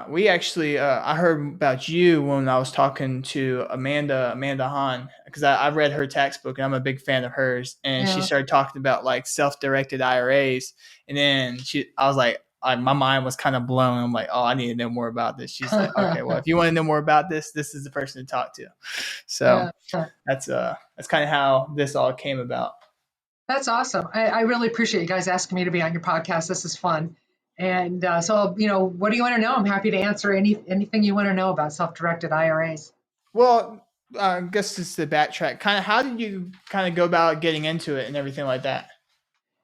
We actually, I heard about you when I was talking to Amanda Hahn, because I read her tax book and I'm a big fan of hers. And she Yeah. started talking about like self-directed IRAs. And then I was like, my mind was kind of blown. I'm like, oh, I need to know more about this. She's like, okay, well, if you want to know more about this, this is the person to talk to. So Yeah. that's kind of how this all came about. That's awesome. I really appreciate you guys asking me to be on your podcast. This is fun. And so, what do you want to know? I'm happy to answer anything you want to know about self-directed IRAs. Well, I guess just to backtrack, kind of how did you kind of go about getting into it and everything like that?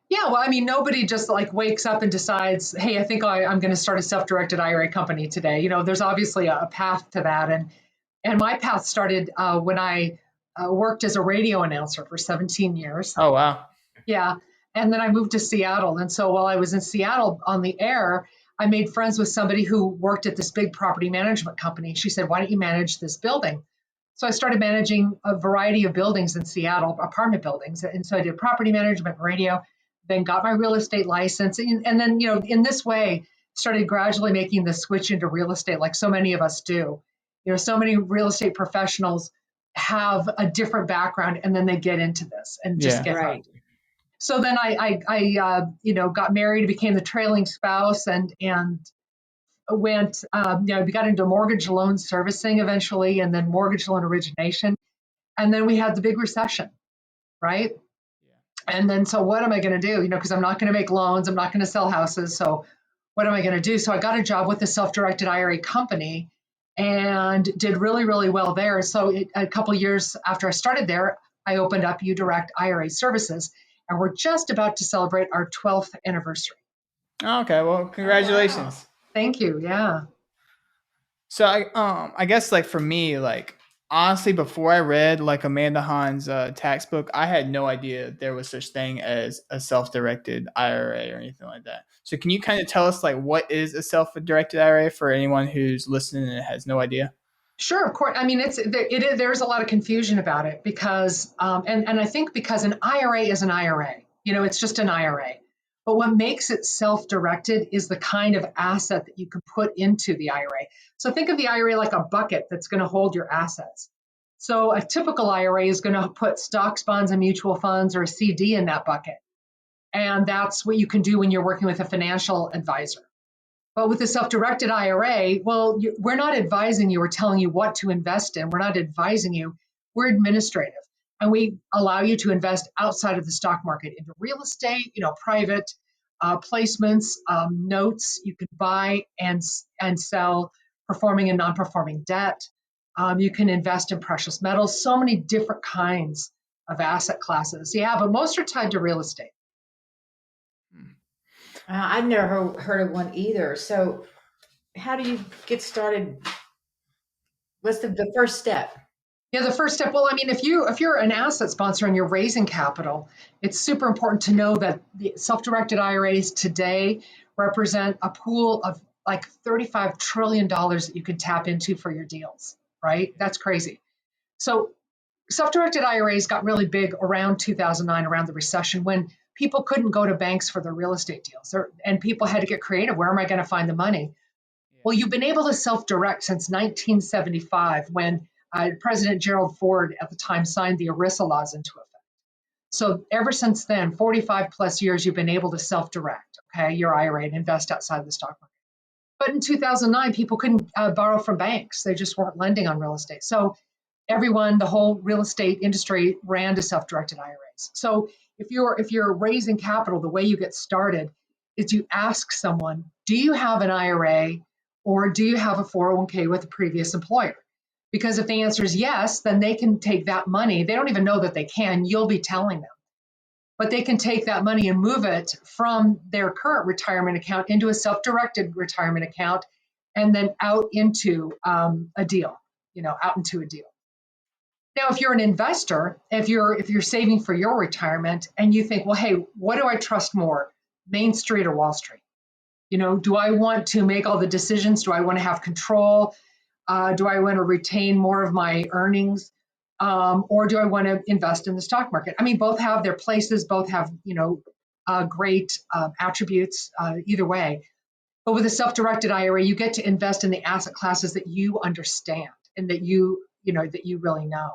Yeah, well, I mean, nobody just like wakes up and decides, hey, I think I'm going to start a self-directed IRA company today. There's obviously a path to that, and my path started when I worked as a radio announcer for 17 years. Oh wow. Yeah. And then I moved to Seattle. And so while I was in Seattle on the air, I made friends with somebody who worked at this big property management company. She said, why don't you manage this building? So I started managing a variety of buildings in Seattle, apartment buildings. And so I did property management, radio, then got my real estate license. And then, in this way, started gradually making the switch into real estate like so many of us do. So many real estate professionals have a different background and then they get into this and just Yeah. get Right. hooked. So then I got married, became the trailing spouse, and went, we got into mortgage loan servicing eventually, and then mortgage loan origination, and then we had the big recession, right? And then so what am I going to do? Because I'm not going to make loans, I'm not going to sell houses, so what am I going to do? So I got a job with a self-directed IRA company and did really, really well there. So a couple of years after I started there, I opened up UDirect IRA services, and we're just about to celebrate our 12th anniversary. Oh, okay. Well, Oh, wow. congratulations. Thank you. Yeah. So I guess like for me, like honestly, before I read like Amanda Hahn's tax book, I had no idea there was such thing as a self-directed IRA or anything like that. So can you kind of tell us like what is a self-directed IRA for anyone who's listening and has no idea? Sure, of course. I mean, there's a lot of confusion about it because, and I think because an IRA is an IRA, it's just an IRA. But what makes it self-directed is the kind of asset that you can put into the IRA. So think of the IRA like a bucket that's going to hold your assets. So a typical IRA is going to put stocks, bonds, and mutual funds or a CD in that bucket. And that's what you can do when you're working with a financial advisor. But with the self-directed IRA, well, we're not advising you or telling you what to invest in. We're not advising you. We're administrative. And we allow you to invest outside of the stock market into real estate, private placements, notes. You can buy and sell performing and non-performing debt. You can invest in precious metals, so many different kinds of asset classes. Yeah, but most are tied to real estate. I've never heard of one either. So, how do you get started? What's the first step? Yeah, the first step. Well, I mean, if you're an asset sponsor and you're raising capital, it's super important to know that the self-directed IRAs today represent a pool of like $35 trillion that you can tap into for your deals, right? That's crazy. So self-directed IRAs got really big around 2009, around the recession, when people couldn't go to banks for their real estate deals, and people had to get creative. Where am I going to find the money? Well, you've been able to self-direct since 1975, when President Gerald Ford at the time signed the ERISA laws into effect. So ever since then, 45 plus years, you've been able to self-direct, okay, your IRA and invest outside of the stock market. But in 2009, people couldn't borrow from banks. They just weren't lending on real estate. So everyone, the whole real estate industry ran to self-directed IRAs. So if you're raising capital, the way you get started is you ask someone, do you have an IRA or do you have a 401k with a previous employer? Because if the answer is yes, then they can take that money. They don't even know that they can. You'll be telling them. But they can take that money and move it from their current retirement account into a self-directed retirement account and then out into a deal, out into a deal. Now, if you're an investor, if you're saving for your retirement and you think, well, hey, what do I trust more, Main Street or Wall Street? Do I want to make all the decisions? Do I want to have control? Do I want to retain more of my earnings? Or do I want to invest in the stock market? I mean, both have their places, both have, great attributes either way. But with a self-directed IRA, you get to invest in the asset classes that you understand and that that you really know.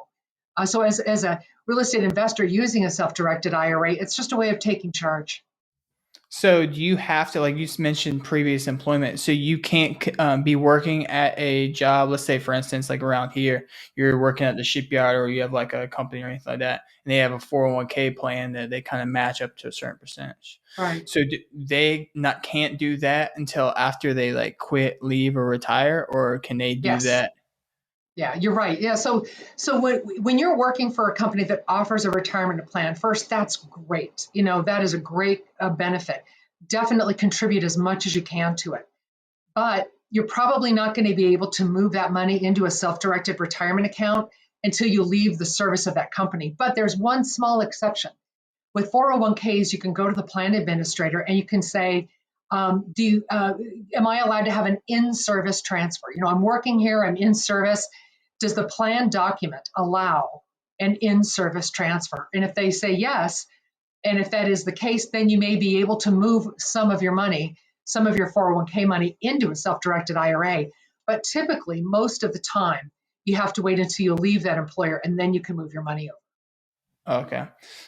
So as a real estate investor using a self-directed IRA, it's just a way of taking charge. So do you have to, like you mentioned previous employment, so you can't be working at a job, let's say for instance, like around here, you're working at the shipyard or you have like a company or anything like that, and they have a 401k plan that they kind of match up to a certain percentage. Right. So do they not can't do that until after they like quit, leave, or retire, or can they do Yes. that? Yeah, you're right. Yeah. So when you're working for a company that offers a retirement plan, first, that's great. That is a great benefit. Definitely contribute as much as you can to it. But you're probably not going to be able to move that money into a self-directed retirement account until you leave the service of that company. But there's one small exception. With 401ks, you can go to the plan administrator and you can say, am I allowed to have an in-service transfer? I'm working here, I'm in service. Does the plan document allow an in-service transfer? And if they say yes, and if that is the case, then you may be able to move some of your money, some of your 401k money into a self-directed IRA. But typically, most of the time, you have to wait until you leave that employer and then you can move your money over. Okay.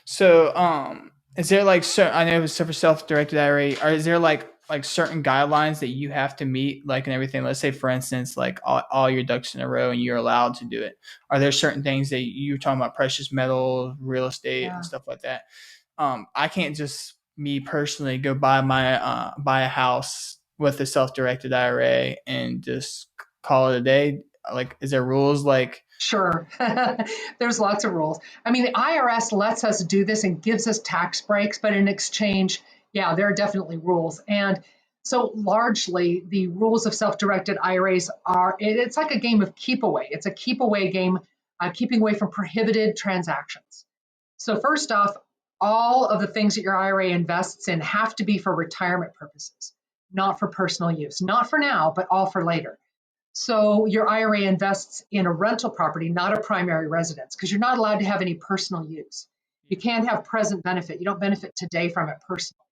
So, is there like I know it's for self-directed IRA, or is there like certain guidelines that you have to meet, like and everything? Let's say, for instance, like all your ducks in a row, and you're allowed to do it. Are there certain things that you're talking about, precious metal, real estate, and Yeah. stuff like that? I can't just me personally go buy a house with a self-directed IRA and just call it a day. Like, is there rules like? Sure. There's lots of rules. I mean, the IRS lets us do this and gives us tax breaks, but in exchange, yeah, there are definitely rules. And so largely the rules of self-directed IRAs it's like a game of keep away. It's a keep away game, keeping away from prohibited transactions. So first off, all of the things that your IRA invests in have to be for retirement purposes, not for personal use, not for now, but all for later. So your IRA invests in a rental property, not a primary residence, because you're not allowed to have any personal use. You can't have present benefit. You don't benefit today from it personally.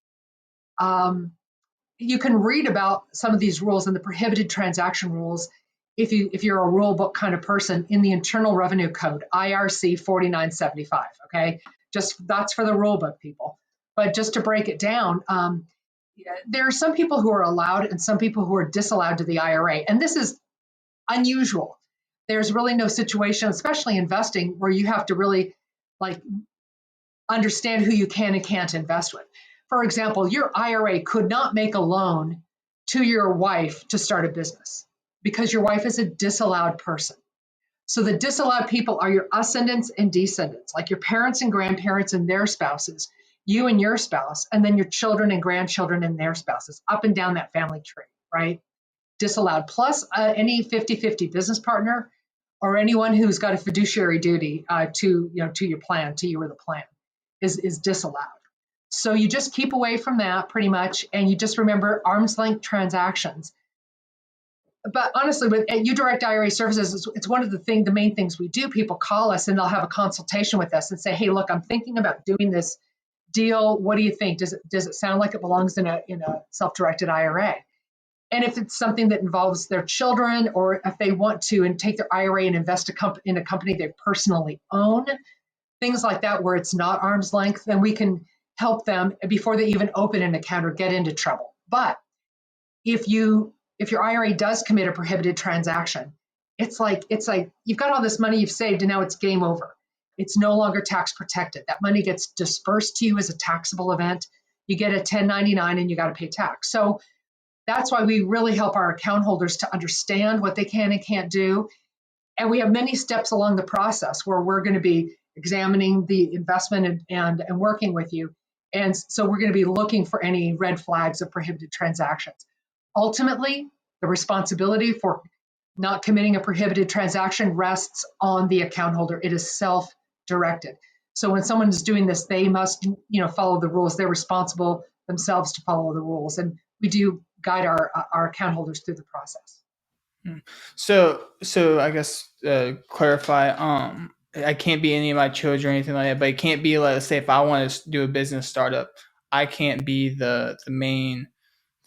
You can read about some of these rules and the prohibited transaction rules if you're a rule book kind of person in the Internal Revenue Code, IRC 4975. Okay, just that's for the rule book people. But just to break it down, there are some people who are allowed and some people who are disallowed to the IRA, and this is unusual. There's really no situation, especially investing, where you have to really like understand who you can and can't invest with. For example, your IRA could not make a loan to your wife to start a business because your wife is a disallowed person. So the disallowed people are your ascendants and descendants, like your parents and grandparents and their spouses, you and your spouse, and then your children and grandchildren and their spouses, up and down that family tree, right? Disallowed. Plus any 50-50 business partner or anyone who's got a fiduciary duty to your plan, to you or the plan, is disallowed. So you just keep away from that pretty much, and you just remember arm's length transactions. But honestly, with UDirect IRA services, it's one of the main things we do. People call us and they'll have a consultation with us and say, "Hey, look, I'm thinking about doing this deal. What do you think? Does it sound like it belongs in a self-directed IRA?" And if it's something that involves their children, or if they want to and take their IRA and invest in a company they personally own, things like that where it's not arm's length, then we can help them before they even open an account or get into trouble. But if your IRA does commit a prohibited transaction, it's like you've got all this money you've saved and now it's game over. It's no longer tax protected. That money gets dispersed to you as a taxable event. You get a 1099 and you got to pay tax. So that's why we really help our account holders to understand what they can and can't do. And we have many steps along the process where we're going to be examining the investment and working with you. And so we're going to be looking for any red flags of prohibited transactions. Ultimately, the responsibility for not committing a prohibited transaction rests on the account holder. It is self-directed. So when someone is doing this, they must, follow the rules. They're responsible themselves to follow the rules. And we do guide our account holders through the process. So I guess clarify. I can't be any of my children or anything like that, but it can't be like, let's say if I want to do a business startup, I can't be the main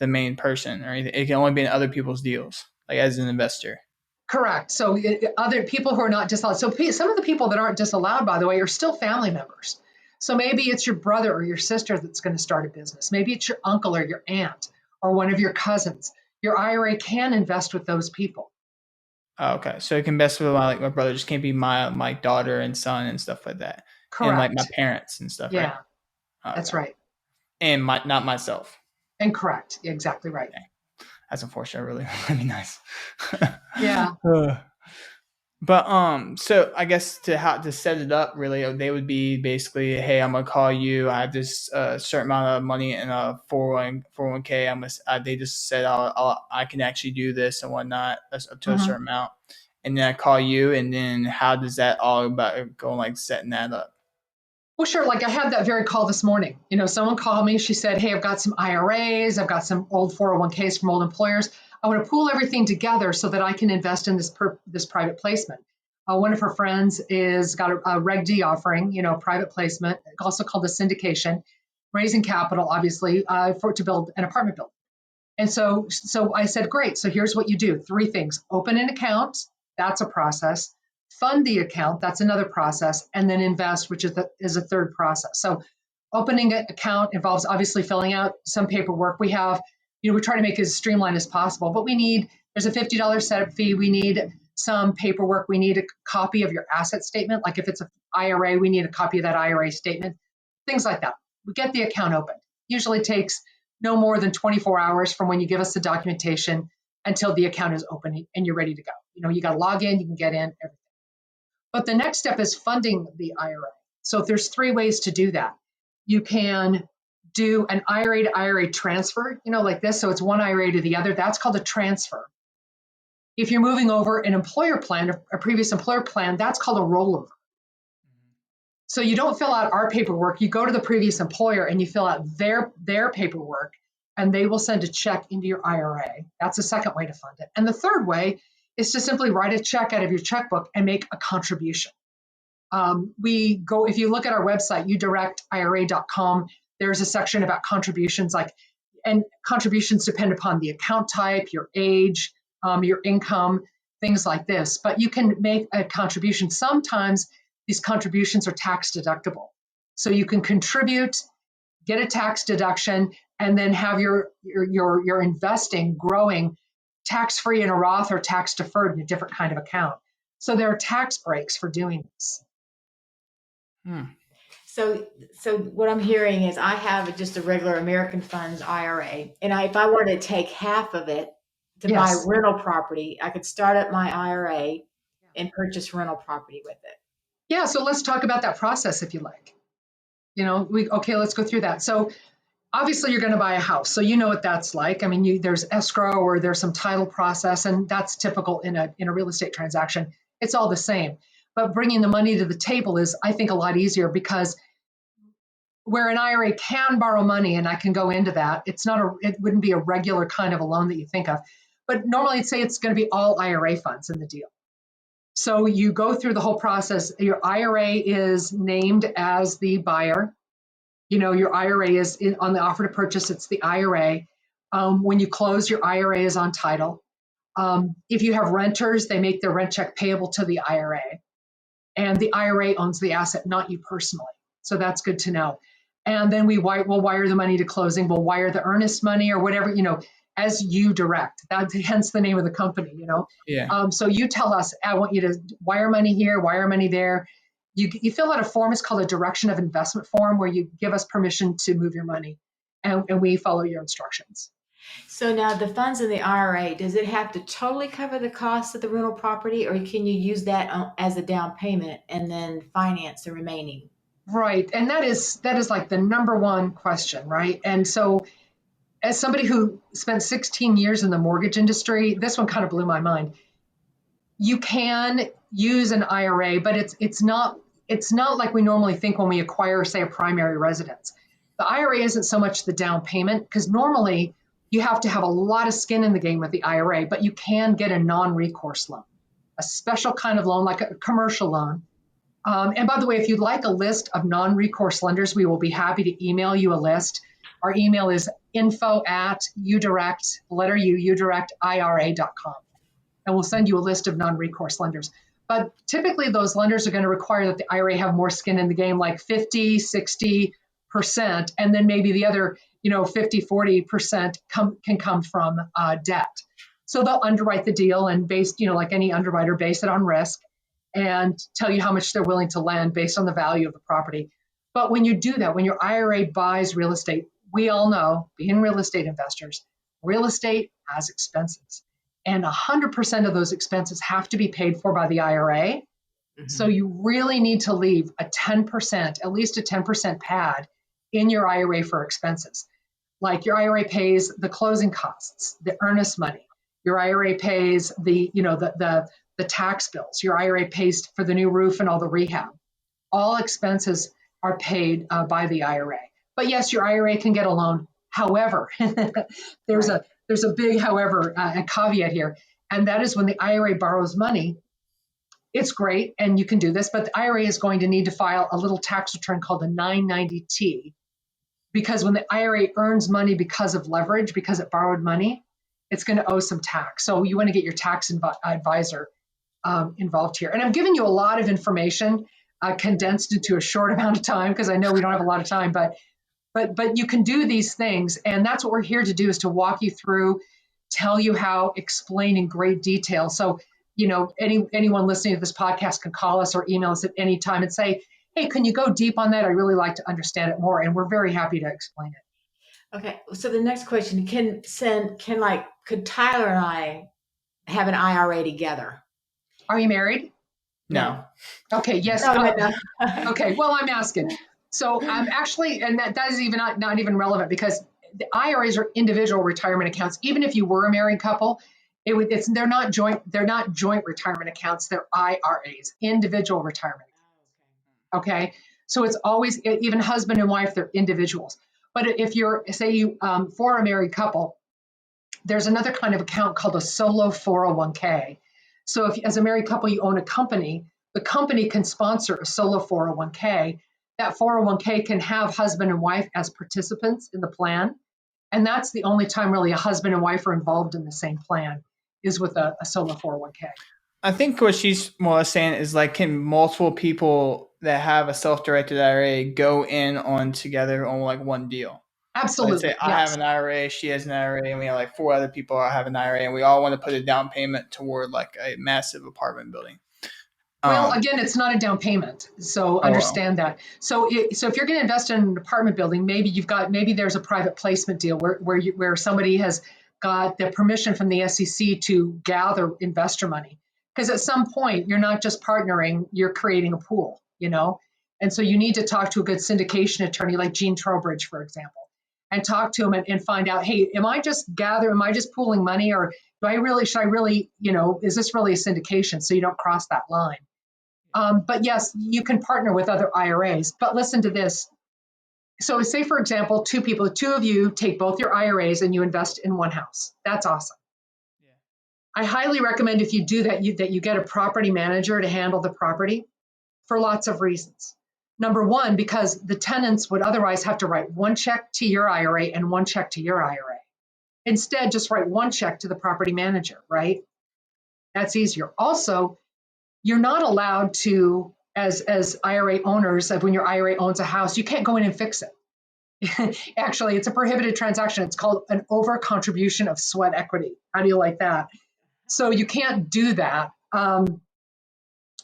the main person or anything. It can only be in other people's deals, like as an investor. Correct. So other people who are not disallowed. So some of the people that aren't disallowed, by the way, are still family members. So maybe it's your brother or your sister that's going to start a business. Maybe it's your uncle or your aunt or one of your cousins. Your IRA can invest with those people. Oh, okay, so it can best with my brother. Just can't be my daughter and son and stuff like that, and like my Correct. parents and stuff, right? Yeah, that's Okay, right. and not myself. And correct. Exactly right. Okay. That's unfortunate. Really, really nice. Yeah. But so I guess to set it up, really, they would be basically, hey, I'm gonna call you. I have this certain amount of money in a 401k. They just said I can actually do this and whatnot, up to a Mhm. certain amount, and then I call you, and then how does that all about go, like setting that up? Well, sure. Like I had that very call this morning. Someone called me. She said, hey, I've got some IRAs. I've got some old 401ks from old employers. I want to pool everything together so that I can invest in this private placement. One of her friends is got a Reg D offering, private placement, also called a syndication, raising capital, obviously, to build an apartment building. And so I said, great. So here's what you do. 3 things: open an account. That's a process. Fund the account. That's another process. And then invest, which is a third process. So opening an account involves obviously filling out some paperwork. We try to make it as streamlined as possible, but there's a $50 setup fee. We need some paperwork. We need a copy of your asset statement. Like if it's an IRA, we need a copy of that IRA statement, things like that. We get the account open. Usually takes no more than 24 hours from when you give us the documentation until the account is open and you're ready to go. You got to log in, you can get in, everything. But the next step is funding the IRA. So there's 3 ways to do that. You can do an IRA to IRA transfer, like this. So it's one IRA to the other. That's called a transfer. If you're moving over an employer plan, a previous employer plan, that's called a rollover. So you don't fill out our paperwork. You go to the previous employer and you fill out their paperwork, and they will send a check into your IRA. That's the second way to fund it. And the third way is to simply write a check out of your checkbook and make a contribution. If you look at our website, udirectira.com, there's a section about contributions, and contributions depend upon the account type, your age, your income, things like this. But you can make a contribution. Sometimes these contributions are tax deductible. So you can contribute, get a tax deduction, and then have your investing growing tax-free in a Roth or tax deferred in a different kind of account. So there are tax breaks for doing this. So what I'm hearing is I have just a regular American Funds IRA, and if I were to take half of it to buy rental property, I could start up my IRA and purchase rental property with it. Yeah, so let's talk about that process if you like. Let's go through that. So obviously you're going to buy a house, so you know what that's like. I mean, there's escrow or there's some title process, and that's typical in a real estate transaction. It's all the same. But bringing the money to the table is, I think, a lot easier, because where an IRA can borrow money, and I can go into that, it wouldn't be a regular kind of a loan that you think of. But normally I'd say it's going to be all IRA funds in the deal. So you go through the whole process. Your IRA is named as the buyer. Your IRA is on the offer to purchase, it's the IRA. When you close, your IRA is on title. If you have renters, they make their rent check payable to the IRA. And the IRA owns the asset, not you personally. So that's good to know. And then we'll wire the money to closing. We'll wire the earnest money or whatever, as you direct. That's hence the name of the company, Yeah. So you tell us, I want you to wire money here, wire money there. You fill out a form. It's called a direction of investment form, where you give us permission to move your money, and we follow your instructions. So now the funds in the IRA, does it have to totally cover the cost of the rental property, or can you use that as a down payment and then finance the remaining? Right. And that is like the number one question, right? And so as somebody who spent 16 years in the mortgage industry, this one kind of blew my mind. You can use an IRA, but it's not like we normally think when we acquire, say, a primary residence. The IRA isn't so much the down payment, because normally you have to have a lot of skin in the game with the IRA, but you can get a non-recourse loan, a special kind of loan, like a commercial loan. And by the way, if you'd like a list of non-recourse lenders, we will be happy to email you a list. Our email is info@udirect.ira.com. And we'll send you a list of non-recourse lenders. But typically those lenders are going to require that the IRA have more skin in the game, like 50, 60%, and then maybe the other, 50, 40% can come from debt. So they'll underwrite the deal and based, like any underwriter, base it on risk and tell you how much they're willing to lend based on the value of the property. But when you do that, when your IRA buys real estate, we all know, being real estate investors, real estate has expenses. And 100% of those expenses have to be paid for by the IRA. Mm-hmm. So you really need to leave a 10%, at least a 10% pad in your IRA for expenses. Like your IRA pays the closing costs, the earnest money. Your IRA pays the tax bills. Your IRA pays for the new roof and all the rehab. All expenses are paid by the IRA. But yes, your IRA can get a loan. However, there's a big however, a caveat here, and that is when the IRA borrows money, it's great, and you can do this, but the IRA is going to need to file a little tax return called a 990T, because when the IRA earns money because of leverage, because it borrowed money, it's going to owe some tax. So you want to get your tax advisor involved here. And I'm giving you a lot of information condensed into a short amount of time, because I know we don't have a lot of time, but you can do these things. And that's what we're here to do, is to walk you through, tell you how, explain in great detail. So, anyone listening to this podcast can call us or email us at any time and say, hey, can you go deep on that? I'd really like to understand it more. And we're very happy to explain it. Okay. So the next question, could Tyler and I have an IRA together? Are you married? No. Okay. Yes. No. Okay. Well, I'm asking. So actually, and that is even not even relevant, because the IRAs are individual retirement accounts. Even if you were a married couple, they're not joint retirement accounts. They're IRAs, individual retirement accounts. Okay. So it's always, even husband and wife, they're individuals. But if you're, say for a married couple, there's another kind of account called a solo 401k. So if as a married couple, you own a company, the company can sponsor a solo 401k. That 401k can have husband and wife as participants in the plan. And that's the only time really a husband and wife are involved in the same plan, is with a solo 401k. I think what she's more saying is, like, can multiple people that have a self-directed IRA go in on together on like one deal? Absolutely. So let's say I have an IRA, she has an IRA, and we have like 4 other people who have an IRA, and we all want to put a down payment toward like a massive apartment building. Well, again, it's not a down payment, so understand that. So if you're going to invest in an apartment building, maybe there's a private placement deal where somebody has got the permission from the SEC to gather investor money. Because at some point, you're not just partnering, you're creating a pool, And so you need to talk to a good syndication attorney like Gene Trowbridge, for example, and talk to him and find out, hey, am I just pooling money, or should I really, is this really a syndication, so you don't cross that line? But yes, you can partner with other IRAs. But listen to this. So say, for example, 2 of you take both your IRAs and you invest in one house. That's awesome. Yeah. I highly recommend, if you do that, you get a property manager to handle the property, for lots of reasons. Number one, because the tenants would otherwise have to write one check to your IRA and one check to your IRA. Instead, just write one check to the property manager, right? That's easier. Also, you're not allowed to, as IRA owners, when your IRA owns a house, you can't go in and fix it. Actually, it's a prohibited transaction. It's called an over-contribution of sweat equity. How do you like that? So you can't do that.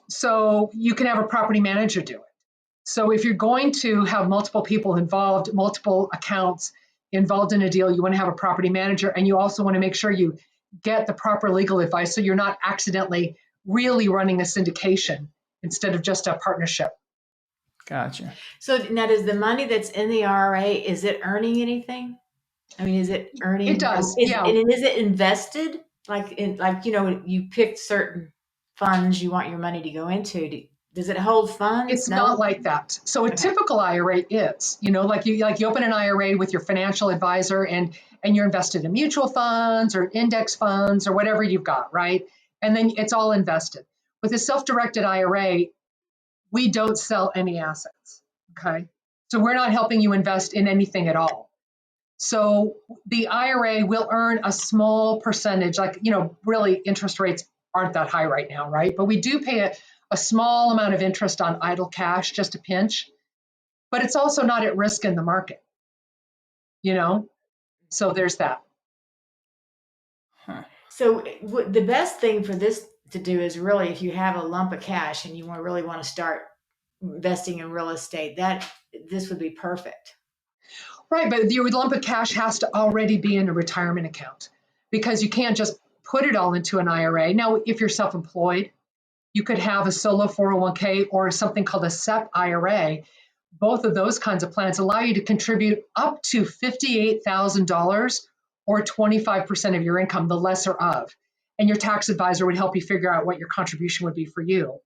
So you can have a property manager do it. So if you're going to have multiple people involved, multiple accounts involved in a deal, you want to have a property manager, and you also want to make sure you get the proper legal advice, so you're not accidentally really running a syndication instead of just a partnership. Gotcha. So now, does the money that's in the IRA, is it earning anything? I mean, is it earning? It does. Yeah. And is it invested? You picked certain funds you want your money to go into. Does it hold funds? It's not like that. So a typical IRA is, like you open an IRA with your financial advisor, and you're invested in mutual funds or index funds or whatever you've got, right? And then it's all invested. With a self-directed IRA, we don't sell any assets, okay? So we're not helping you invest in anything at all. So the IRA will earn a small percentage, like, really interest rates aren't that high right now, right? But we do pay a small amount of interest on idle cash, just a pinch, but it's also not at risk in the market, So there's that. Huh. So the best thing for this to do is really, if you have a lump of cash and you really want to start investing in real estate, this would be perfect. Right, but your lump of cash has to already be in a retirement account because you can't just put it all into an IRA. Now, if you're self-employed, you could have a solo 401k or something called a SEP IRA. Both of those kinds of plans allow you to contribute up to $58,000 or 25% of your income, the lesser of. And your tax advisor would help you figure out what your contribution would be for you.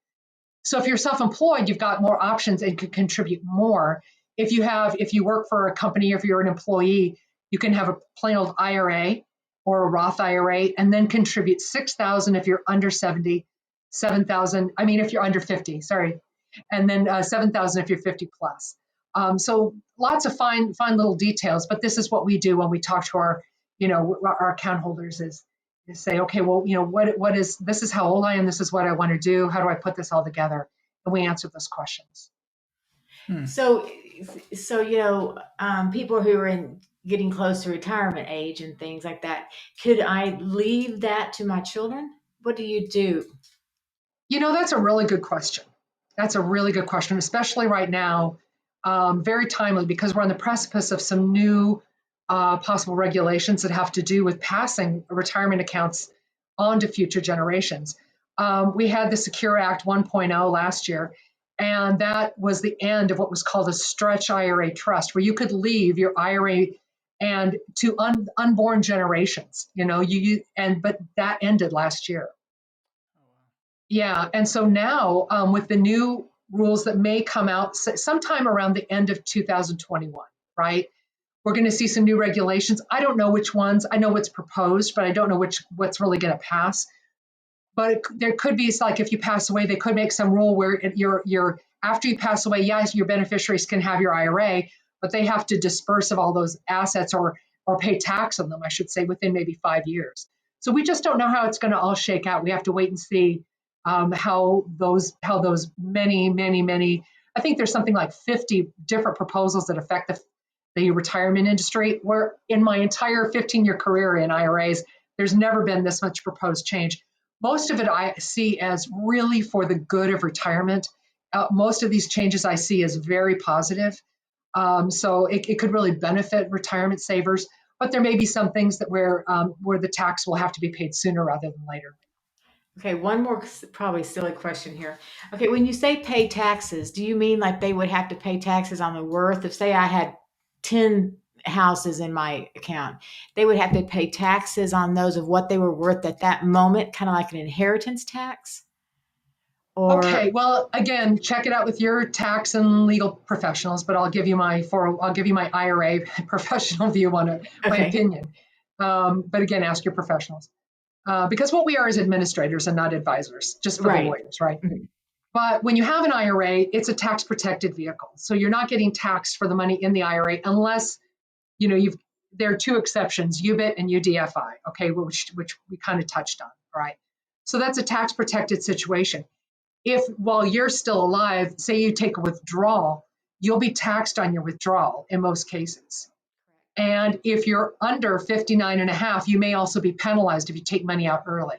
So if you're self-employed, you've got more options and could contribute more. If you work for a company, or if you're an employee, you can have a plain old IRA or a Roth IRA and then contribute 6,000 if you're under 70, 7,000. I mean, if you're under 50, sorry, and then 7,000 if you're 50 plus. So lots of fine little details, but this is what we do when we talk to our account holders is say, okay, well, this is how old I am. This is what I want to do. How do I put this all together? And we answer those questions. So people who are getting close to retirement age and things like that, could I leave that to my children? What do you do? That's a really good question. That's a really good question, especially right now. Very timely because we're on the precipice of some new possible regulations that have to do with passing retirement accounts on to future generations. We had the Secure Act 1.0 last year, and that was the end of what was called a stretch IRA trust, where you could leave your IRA and to unborn generations, but that ended last year. Yeah, and so now with the new rules that may come out sometime around the end of 2021, right? We're going to see some new regulations. I don't know which ones. I know what's proposed, but I don't know what's really going to pass. But there could be, it's like if you pass away, they could make some rule where you're after you pass away, yes, your beneficiaries can have your IRA, but they have to disperse of all those assets or pay tax on them, I should say, within maybe 5 years. So we just don't know how it's going to all shake out. We have to wait and see how those many, I think there's something like 50 different proposals that affect the retirement industry, where in my entire 15-year career in IRAs, there's never been this much proposed change. Most of it I see as really for the good of retirement. Most of these changes I see as very positive. So it could really benefit retirement savers, but there may be some things that where the tax will have to be paid sooner rather than later. Okay, one more probably silly question here. Okay, when you say pay taxes, do you mean like they would have to pay taxes on the worth of, say I had 10 houses in my account, they would have to pay taxes on those of what they were worth at that moment, kind of like an inheritance tax? Okay, well, again, check it out with your tax and legal professionals, but I'll give you my IRA professional view on it, my opinion. But again, ask your professionals. Because what we are is administrators and not advisors, just for the lawyers, right? Mm-hmm. But when you have an IRA, it's a tax protected vehicle. So you're not getting taxed for the money in the IRA unless, there are two exceptions, UBIT and UDFI, okay, which we kind of touched on, right? So that's a tax protected situation. If while you're still alive, say you take a withdrawal, you'll be taxed on your withdrawal in most cases. And if you're under 59 and a half, you may also be penalized if you take money out early,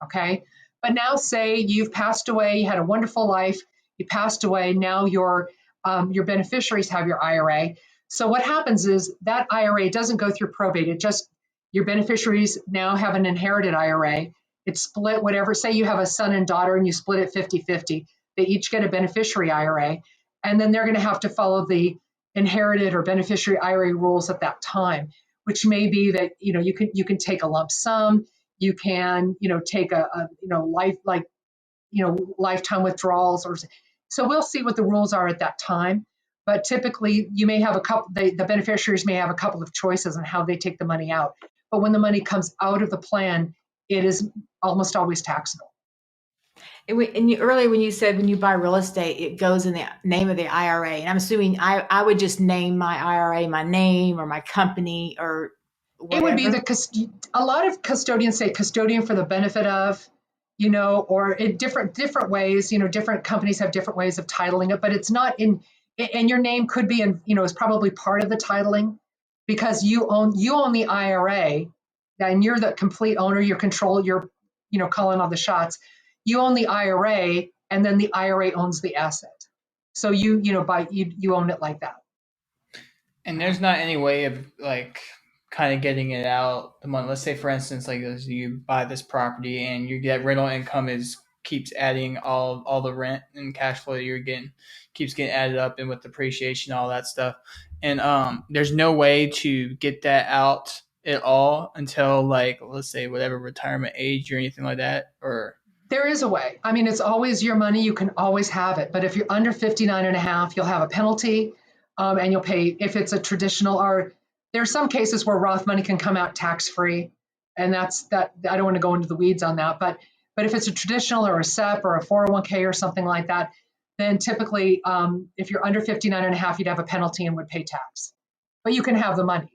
okay? But now say you've passed away, you had a wonderful life, you passed away, now your beneficiaries have your IRA. So what happens is that IRA doesn't go through probate, it just, your beneficiaries now have an inherited IRA. It's split whatever, say you have a son and daughter and you split it 50-50, they each get a beneficiary IRA, and then they're gonna have to follow the inherited or beneficiary IRA rules at that time, which may be that you can take a lump sum, you can take a lifetime withdrawals, or so we'll see what the rules are at that time. But typically, you may have the beneficiaries may have a couple of choices on how they take the money out. But when the money comes out of the plan, it is almost always taxable. Earlier when you said when you buy real estate, it goes in the name of the IRA, and I'm assuming I would just name my IRA my name or my company or It would be whatever. a lot of custodians say custodian for the benefit of, or in different ways. Different companies have different ways of titling it, but it's not in. And your name could be in, is probably part of the titling because you own the IRA, and you're the complete owner. You control. You're calling all the shots. You own the IRA, and then the IRA owns the asset. So you own it like that. And there's not any way of like kind of getting it out the money. Let's say, for instance, like you buy this property and you get rental income is keeps adding all the rent and cash flow you're getting keeps getting added up, and with depreciation, all that stuff. And there's no way to get that out at all until like let's say whatever retirement age or anything like that, or There is a way. I mean, it's always your money. You can always have it. But if you're under 59 and a half, you'll have a penalty and you'll pay if it's a traditional, or there are some cases where Roth money can come out tax free. And that's that. I don't want to go into the weeds on that. But if it's a traditional or a SEP or a 401k or something like that, then typically if you're under 59 and a half, you'd have a penalty and would pay tax. But you can have the money.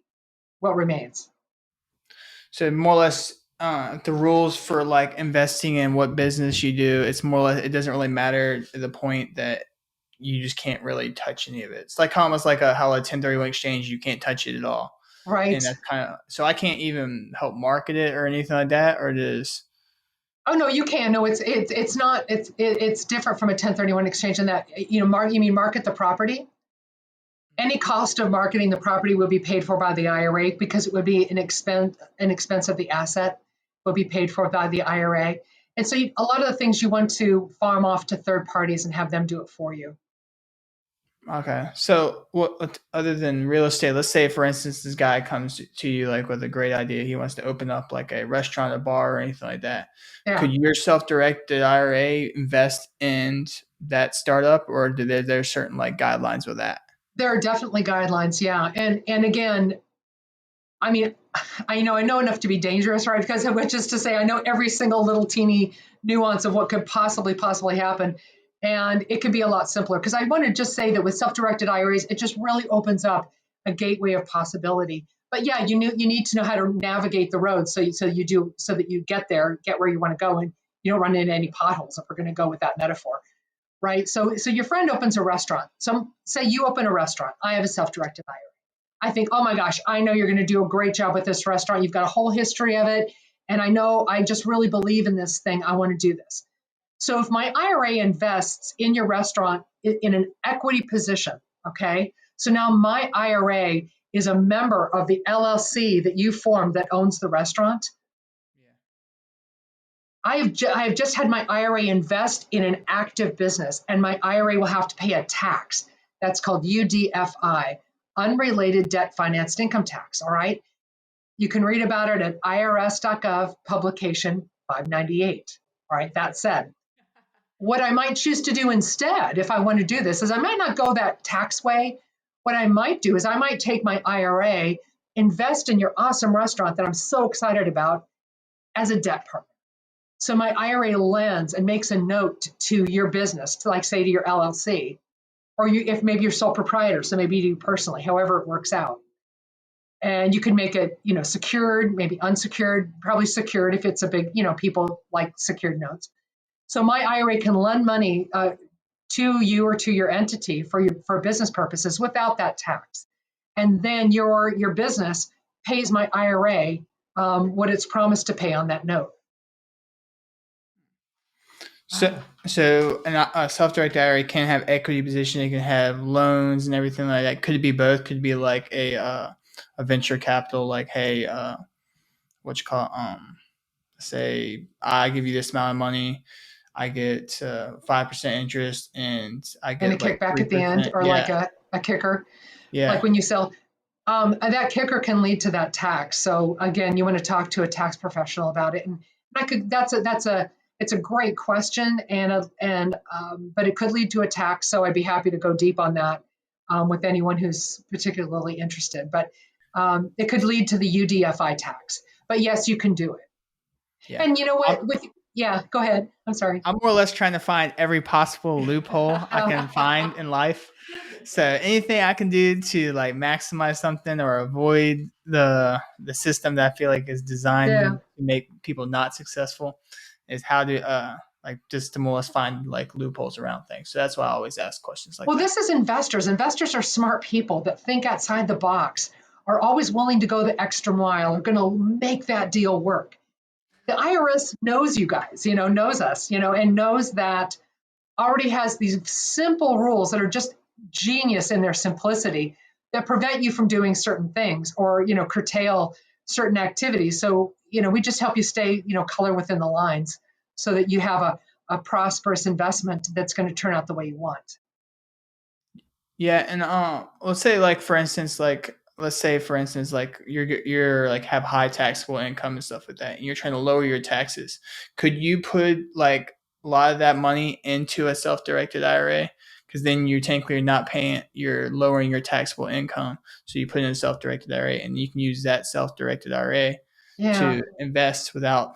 What remains? so more or less the rules for like investing in what business you do, it's more or less it doesn't really matter to the point that you just can't really touch any of it. It's like almost like how a 1031 exchange, you can't touch it at all. And Right. that's kind of so I can't even help market it or anything like that, or it is Oh no, you can. No, it's not. It's different from a 1031 exchange in that you mean market the property. Any cost of marketing the property would be paid for by the IRA because it would be an expense of the asset would be paid for by the IRA. And so a lot of the things you want to farm off to third parties and have them do it for you. okay. So what other than real estate? Let's say, for instance, this guy comes to you like with a great idea. He wants to open up like a restaurant, a bar, or anything like that. Yeah, Could your self-directed IRA invest in that startup, or do there certain like guidelines with that? there are definitely guidelines. Yeah, and again, I mean, I know enough to be dangerous, right? Because which is to say, I know every single little teeny nuance of what could possibly happen, and it could be a lot simpler. Because I want to just say that with self-directed IRAs, it just really opens up a gateway of possibility. But yeah, you need to know how to navigate the road so that you get there, get where you want to go, and you don't run into any potholes. If we're going to go with that metaphor, right? So your friend opens a restaurant. So say you open a restaurant. I have a self-directed IRA. I think, oh my gosh, I know you're going to do a great job with this restaurant. You've got a whole history of it. And I know I just really believe in this thing. I want to do this. So if my IRA invests in your restaurant in an equity position, okay, so now my IRA is a member of the LLC that you formed that owns the restaurant. I have just had my IRA invest in an active business, and my IRA will have to pay a tax. That's called UDFI, unrelated debt financed income tax. All right. You can read about it at irs.gov, publication 598. All right. That said, what I might choose to do instead, if I want to do this, is I might not go that tax way. What I might do is I might take my IRA, invest in your awesome restaurant that I'm so excited about as a debt partner. So my IRA lends and makes a note to your business, to like say to your LLC, or if maybe you're sole proprietor, so maybe you do personally, however it works out. And you can make it, secured, maybe unsecured, probably secured if it's a big, people like secured notes. So my IRA can lend money to you or to your entity for business purposes without that tax. And then your business pays my IRA what it's promised to pay on that note. So, a self-directed IRA can have equity position. It can have loans and everything like that. Could it be both? Could it be like a venture capital, like hey, what you call say I give you this amount of money, I get 5% interest, and I And a get like kickback at the end, 3%. or like Yeah, a kicker, like yeah. when you sell. That kicker can lead to that tax. So again, you want to talk to a tax professional about it. And it's a great question, but it could lead to a tax. So I'd be happy to go deep on that with anyone who's particularly interested. But it could lead to the UDFI tax. But yes, you can do it. Yeah. And you know what? Yeah, go ahead. I'm sorry. I'm more or less trying to find every possible loophole I can find in life. So anything I can do to like maximize something or avoid the system that I feel like is designed Yeah. to make people not successful is how to like just to more or less find like loopholes around things. So that's why I always ask questions like Well, that. this is investors. Investors are smart people that think outside the box, are always willing to go the extra mile, are going to make that deal work. The IRS knows you guys, knows us, and knows that already has these simple rules that are just genius in their simplicity that prevent you from doing certain things or, curtail certain activities. So, we just help you stay, color within the lines so that you have a prosperous investment that's going to turn out the way you want. Yeah, and let's say like for instance, like let's say for instance, like you're like have high taxable income and stuff like that, and you're trying to lower your taxes. Could you put like a lot of that money into a self-directed IRA? Because then you technically are not paying, you're lowering your taxable income. So you put in a self-directed IRA, and you can use that self-directed IRA Yeah. to invest without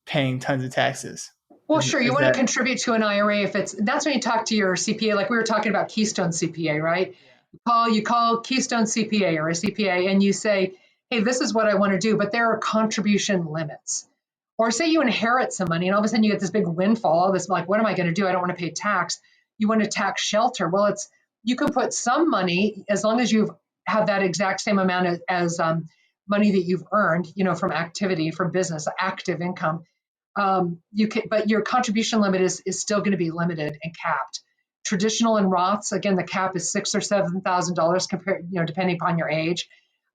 paying tons of taxes. Well, sure. You Is want to that contribute to an IRA if that's when you talk to your CPA, like we were talking about Keystone CPA, right? yeah. You call Keystone CPA or a CPA and you say, hey, this is what I want to do, but there are contribution limits. Or say you inherit some money and all of a sudden you get this big windfall, all this like, what am I going to do? I don't want to pay tax. You want to tax shelter. Well, you can put some money as long as you have that exact same amount as money that you've earned, from activity, from business, active income. You can, but your contribution limit is still going to be limited and capped. Traditional and Roths, again, the cap is $6,000 or $7,000 compared, depending upon your age.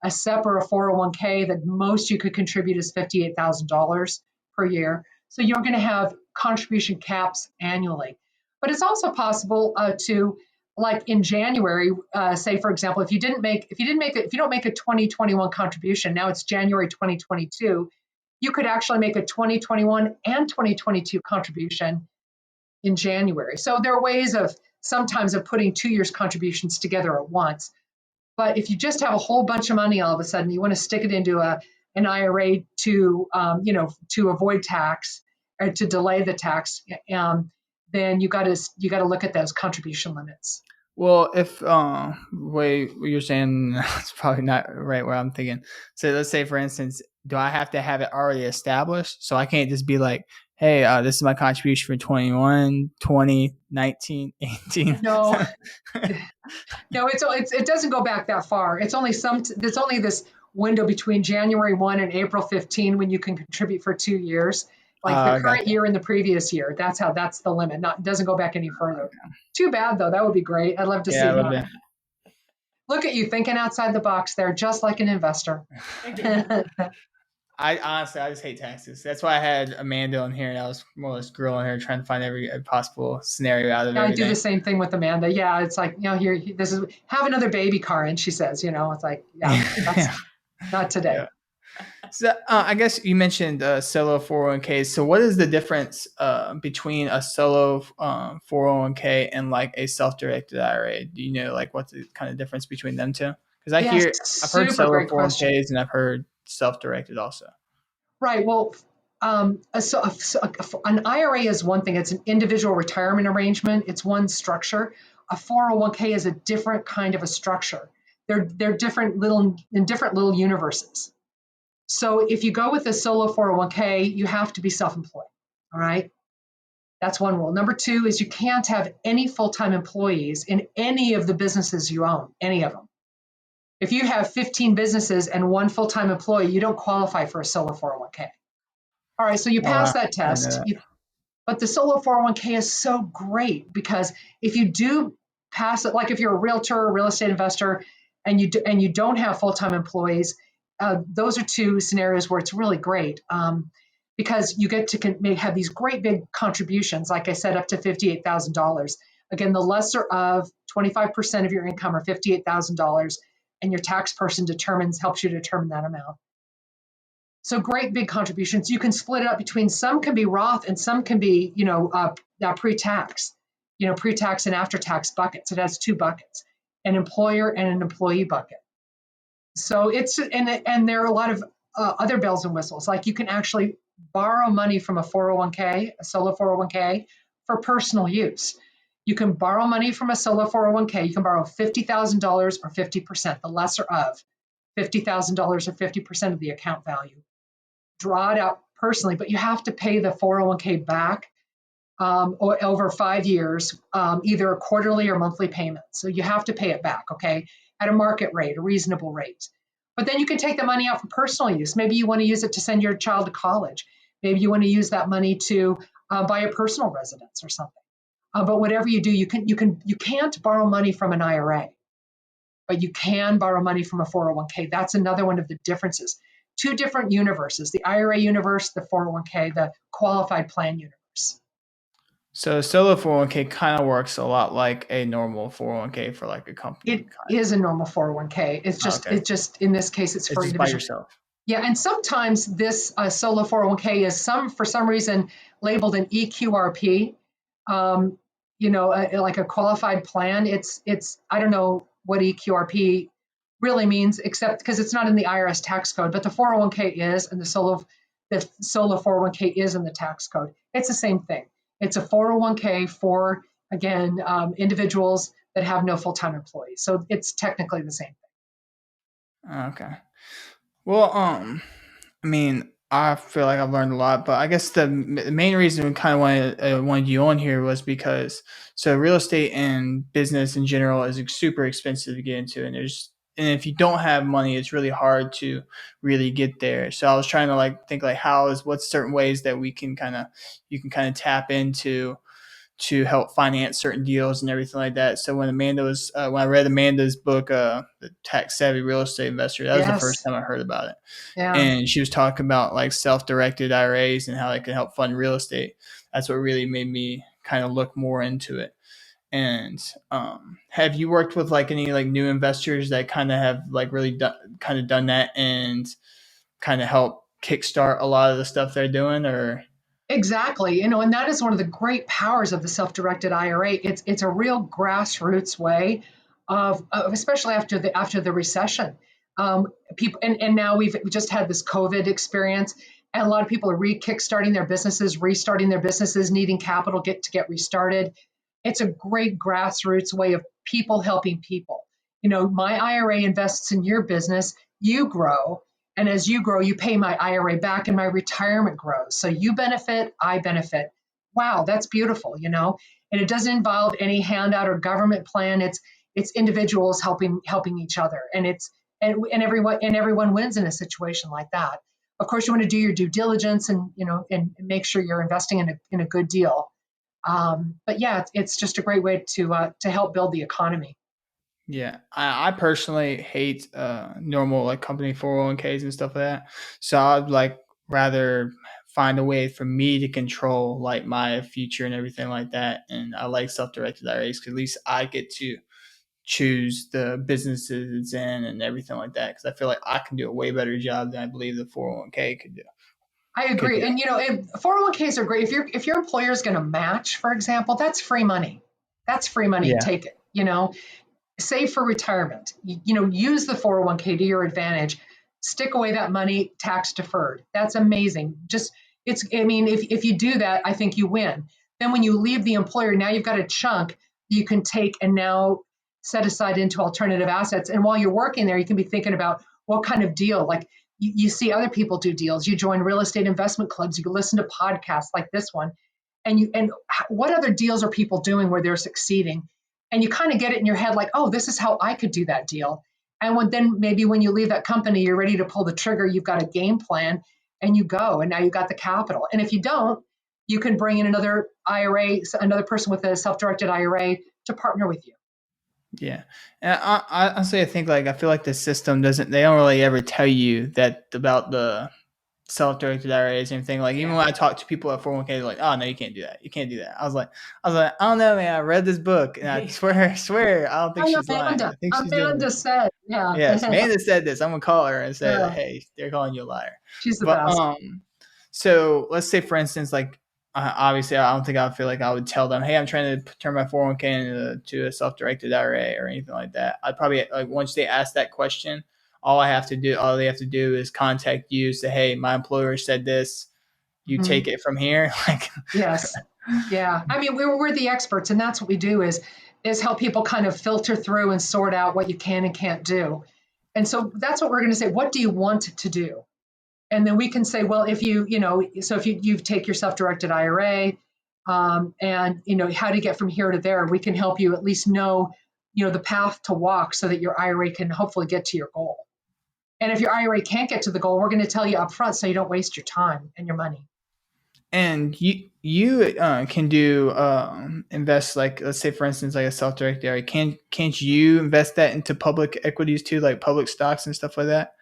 A SEP or a 401k, that most you could contribute is $58,000 per year. So you're going to have contribution caps annually. But it's also possible to, like in January, say for example, if you don't make a 2021 contribution, now it's January 2022, you could actually make a 2021 and 2022 contribution in January. So there are ways of sometimes of putting 2 years contributions together at once. But if you just have a whole bunch of money all of a sudden, you want to stick it into an IRA to to avoid tax or to delay the tax, then you got to look at those contribution limits. Well, if way what you're saying it's probably not right where I'm thinking. So let's say for instance, do I have to have it already established? So I can't just be like, hey, this is my contribution for 21, 20, 19, 18. No, no, it doesn't go back that far. It's only this window between January 1 and April 15 when you can contribute for 2 years, like the I got current that. year and the previous year. That's the limit. Not doesn't go back any further. Too bad though. That would be great. I'd love to Yeah, see I love that. that. Look at you thinking outside the box there, just like an investor. I honestly, I just hate taxes. That's why I had Amanda on here, and I was more or less grilling her, trying to find every possible scenario out of Yeah, I do the everything. same thing with Amanda. Yeah, it's like, here, this is have another baby, Kaaren, she says, it's like, yeah, that's Yeah. not today. Yeah. So I guess you mentioned solo 401k. So what is the difference between a solo 401k and like a self-directed IRA? Do you know like what's the kind of difference between them two? Because Yes, I've heard super solo great question. 401ks and I've heard self-directed also. Right. Well, an IRA is one thing. It's an individual retirement arrangement. It's one structure. A 401k is a different kind of a structure. They're different little universes. So if you go with a solo 401k, you have to be self-employed. All right. That's one rule. Number two is you can't have any full-time employees in any of the businesses you own, any of them. If you have 15 businesses and one full-time employee, you don't qualify for a solo 401k. All right, so you Oh pass wow, that I didn't know test. that. But the solo 401k is so great because if you do pass it, like if you're a realtor or real estate investor and you don't have full-time employees, those are two scenarios where it's really great because you get to have these great big contributions, like I said, up to $58,000. Again, the lesser of 25% of your income or $58,000, and your tax person helps you determine that amount. So great big contributions. You can split it up between some can be Roth and some can be, pre-tax, pre-tax and after-tax buckets. It has two buckets, an employer and an employee bucket. So and there are a lot of other bells and whistles. Like you can actually borrow money from a 401k, a solo 401k, for personal use. You can borrow money from a solo 401k. You can borrow $50,000 or 50%, the lesser of $50,000 or 50% of the account value. Draw it out personally, but you have to pay the 401k back or over 5 years, either a quarterly or monthly payment. So you have to pay it back, okay, at a market rate, a reasonable rate. But then you can take the money out for personal use. Maybe you want to use it to send your child to college. Maybe you want to use that money to buy a personal residence or something. But whatever you do, you can't borrow money from an IRA, but you can borrow money from a 401k. That's another one of the differences. Two different universes: the IRA universe, the 401k, the qualified plan universe. So solo 401k kind of works a lot like a normal 401k for like a company. It is a normal 401k. Okay. It's just in this case, it's It's for just by individual. yourself. Yeah, and sometimes this solo 401k is for some reason labeled an EQRP, like a qualified plan. It's I don't know what EQRP really means, except because it's not in the IRS tax code, but the 401k is, and the solo 401k is in the tax code. It's the same thing. It's a 401k for, again, individuals that have no full-time employees. So it's technically the same thing. Okay. Well, I mean, I feel like I've learned a lot, but I guess the main reason we kind of wanted you on here was because real estate and business in general is super expensive to get into, and if you don't have money, it's really hard to really get there. So I was trying to think what's certain ways that you can kind of tap into to help finance certain deals and everything like that. So when I read Amanda's book, The Tax Savvy Real Estate Investor, that was the first time I heard about it. Yeah. And she was talking about self-directed IRAs and how they can help fund real estate. That's what really made me kind of look more into it. And have you worked with any new investors that kind of have really done that and kind of help kickstart a lot of the stuff they're doing, or? Exactly. And that is one of the great powers of the self-directed IRA. It's a real grassroots way of especially after the recession. People and now we just had this COVID experience, and a lot of people are kickstarting their businesses, restarting their businesses, needing capital to get restarted. It's a great grassroots way of people helping people. My IRA invests in your business, you grow, and as you grow, you pay my IRA back and my retirement grows. So you benefit, I benefit. Wow, that's beautiful, And it doesn't involve any handout or government plan. It's individuals helping each other. And everyone wins in a situation like that. Of course, you want to do your due diligence and make sure you're investing in a good deal. But yeah, it's just a great way to help build the economy. Yeah, I personally hate normal company 401ks and stuff like that. So I'd rather find a way for me to control my future and everything like that. And I like self-directed IRAs because at least I get to choose the businesses it's in and everything like that. Because I feel like I can do a way better job than I believe the 401k could do. I agree. And 401ks are great. If your employer is going to match, for example, that's free money. That's free money. Yeah. Take it. Save for retirement. Use the 401k to your advantage. Stick away that money tax deferred. That's amazing. If you do that, I think you win. Then when you leave the employer, now you've got a chunk you can take and now set aside into alternative assets. And while you're working there, you can be thinking about what kind of deal. Like you see other people do deals. You join real estate investment clubs. You can listen to podcasts like this one. And what other deals are people doing where they're succeeding? And you kind of get it in your head like, oh, this is how I could do that deal. And then maybe when you leave that company, you're ready to pull the trigger, you've got a game plan and you go, and now you've got the capital. And if you don't, you can bring in another IRA, another person with a self-directed IRA to partner with you. Yeah. And I honestly, I think I feel like the system they don't really ever tell you that about the self-directed IRAs and everything. Even when I talk to people at 401k, they're like, "Oh no, you can't do that. You can't do that." I was like, I don't know, man. I read this book, and I swear, I don't think she's lying. I think she's doing Amanda this. said, yeah. Yes, Amanda said this. I'm gonna call her and say, Yeah. "Hey, they're calling you a liar." She's the But best. so let's say, for instance, obviously, I don't think I feel like I would tell them, "Hey, I'm trying to turn my 401k into a self-directed IRA or anything like that." I'd probably once they ask that question, all they have to do is contact you, say, "Hey, my employer said this. you take it from here. Like, yes. Yeah. I mean, we're the experts, and that's what we do is help people kind of filter through and sort out what you can and can't do. And so that's what we're going to say. What do you want to do? And then we can say, well, if you take your self-directed IRA, and how to get from here to there, we can help you at least know the path to walk so that your IRA can hopefully get to your goal. And if your IRA can't get to the goal, we're going to tell you up front so you don't waste your time and your money. And you can do invest, like, let's say for instance, like a self-directed IRA. Can't you invest that into public equities too, like public stocks and stuff like that?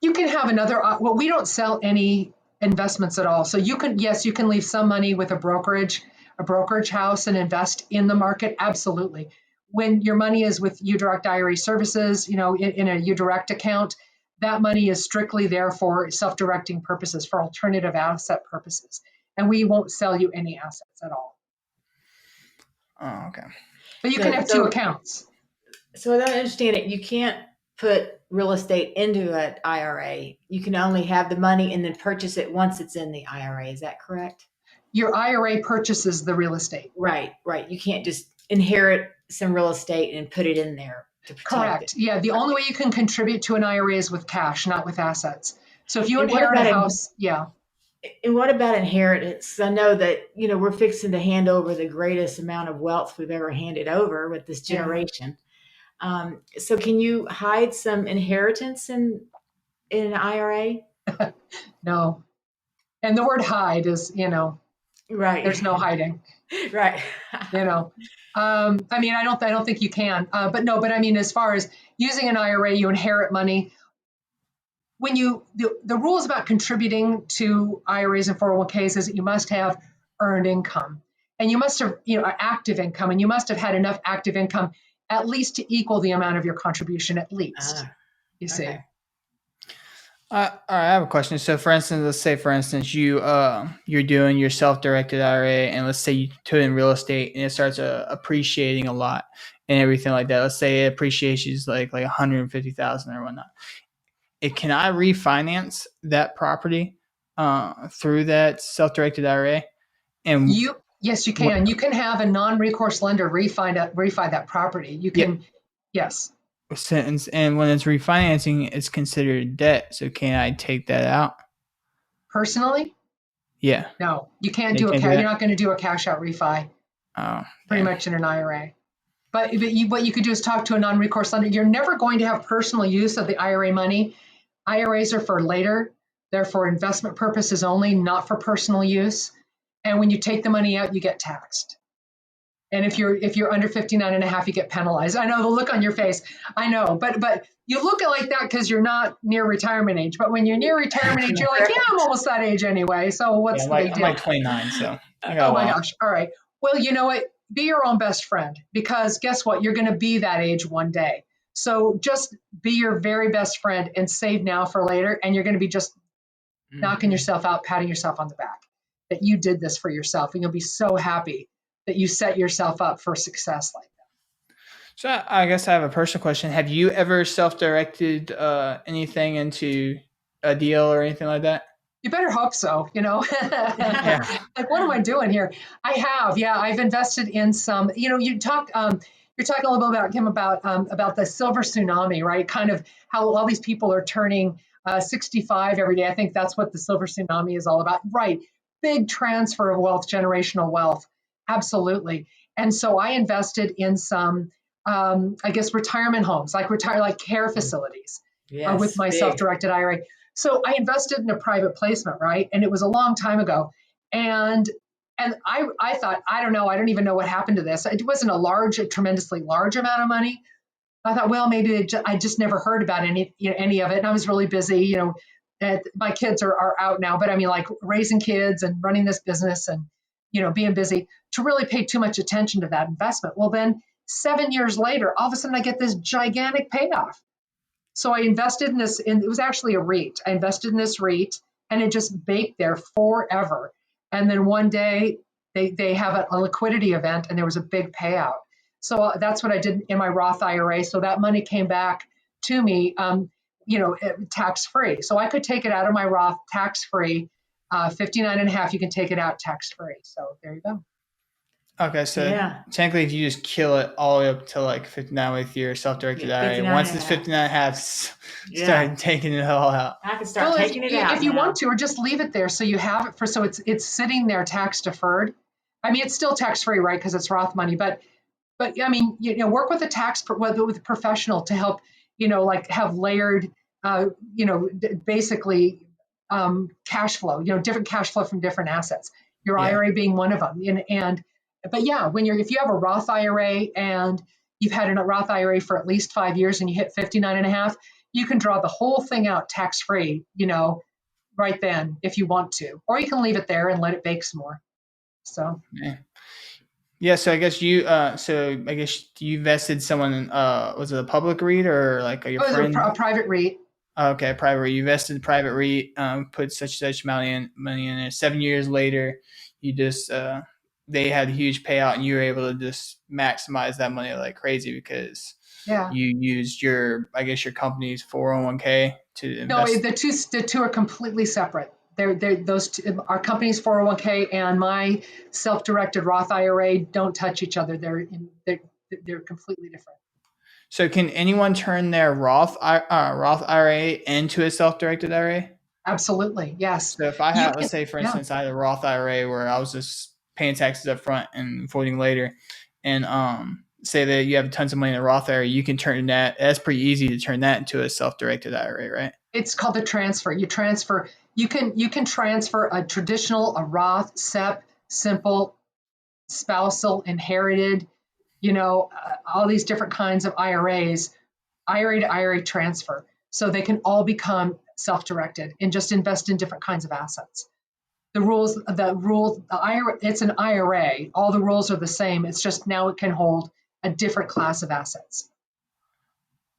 You can have another. Well, we don't sell any investments at all. So you can leave some money with a brokerage house and invest in the market. Absolutely. When your money is with UDirect IRA Services, in a UDirect account, that money is strictly there for self-directing purposes, for alternative asset purposes. And we won't sell you any assets at all. Oh, okay. But you can have two accounts. So as I understand it, you can't put real estate into an IRA. You can only have the money and then purchase it once it's in the IRA. Is that correct? Your IRA purchases the real estate. Right. You can't just inherit some real estate and put it in there to protect Correct. it. Yeah. The only way you can contribute to an IRA is with cash, not with assets. So if you inherit a house, yeah. And what about inheritance? I know that, we're fixing to hand over the greatest amount of wealth we've ever handed over with this generation. Yeah. So can you hide some inheritance in an IRA? No. And the word hide is, right. There's no hiding. Right. I mean, I don't think you can. But I mean, as far as using an IRA, you inherit money. When the rules about contributing to IRAs and 401ks is that you must have earned income, and you must have active income, and you must have had enough active income at least to equal the amount of your contribution, at least. You see. Okay. All right, I have a question. So, for instance, let's say, you're doing your self-directed IRA, and let's say you put in real estate, and it starts appreciating a lot and everything like that. Let's say it appreciates like 150,000 or whatnot. Can I refinance that property through that self-directed IRA? And yes, you can. You can have a non-recourse lender refi that property. You can, yes. And when it's refinancing, it's considered debt. So can I take that out? Personally? Yeah. No, you can't do you're not going to do a cash out refi. Oh, pretty much in an IRA. But what you could do is talk to a non-recourse lender. You're never going to have personal use of the IRA money. IRAs are for later. They're for investment purposes only, not for personal use. And when you take the money out, you get taxed. And if you're under 59 and a half, you get penalized. I know the look on your face. I know, but you look at like that because you're not near retirement age. But when you're near retirement age, you're like, yeah, I'm almost that age anyway. So what's the big deal? I'm like 29, so. Oh my gosh. All right. Well, you know what? Be your own best friend, because guess what? You're going to be that age one day. So just be your very best friend and save now for later. And you're going to be just knocking yourself out, patting yourself on the back that you did this for yourself. And you'll be so happy that you set yourself up for success like that. So I guess I have a personal question. Have you ever self-directed anything into a deal or anything like that? You better hope so, Yeah. Like, what am I doing here? I have, yeah. I've invested in some, you're talking a little bit about, Kim, about the silver tsunami, right? Kind of how all these people are turning 65 every day. I think that's what the silver tsunami is all about, right? Big transfer of wealth, generational wealth. Absolutely. And so I invested in some, I guess, retirement homes, like care facilities with my self-directed IRA. So I invested in a private placement, right? And it was a long time ago. And I thought, I don't know, I don't even know what happened to this. It wasn't a tremendously large amount of money. I thought, well, maybe I just never heard about any of it. And I was really busy, my kids are out now, but I mean, like raising kids and running this business and, being busy to really pay too much attention to that investment. Well, then 7 years later, all of a sudden I get this gigantic payoff. So I invested in this, and it was actually a REIT. I invested in this REIT, and it just baked there forever. And then one day they have a liquidity event, and there was a big payout. So that's what I did in my Roth IRA. So that money came back to me, tax-free. So I could take it out of my Roth tax-free 59 and a half, you can take it out tax-free. So there you go. Okay, so technically, if you just kill it all the way up to like 59 with your self-directed IRA, once it's 59 and a half, start taking it all out. I can start taking it out if you want to, or just leave it there so you have it so it's sitting there tax deferred. I mean, it's still tax-free, right? Because it's Roth money, but I mean, work with with a professional to help, like have layered, basically cash flow, different cash flow from different assets. Your IRA being one of them, but yeah, if you have a Roth IRA and you've had a Roth IRA for at least 5 years and you hit 59 and a half, you can draw the whole thing out tax-free, right then if you want to, or you can leave it there and let it bake some more. So. Yeah, so I guess you vested someone in, was it a public REIT or like your friend? A private REIT. Okay, private REIT. You vested private REIT, put such money in it. 7 years later, you just they had a huge payout, and you were able to just maximize that money like crazy because you used your company's 401k to invest. No, the two are completely separate. Those two, our company's 401k and my self-directed Roth IRA don't touch each other. They're completely different. So can anyone turn their Roth IRA into a self-directed IRA? Absolutely, yes. So if I have, let's say, for instance, I had a Roth IRA where I was just paying taxes up front and voting later, and say that you have tons of money in a Roth IRA, you can turn that. That's pretty easy to turn that into a self-directed IRA, right? It's called a transfer. You can transfer a traditional, a Roth, SEP, simple, spousal, inherited, all these different kinds of IRAs, IRA to IRA transfer. So they can all become self-directed and just invest in different kinds of assets. The IRA, it's an IRA. All the rules are the same. It's just now it can hold a different class of assets.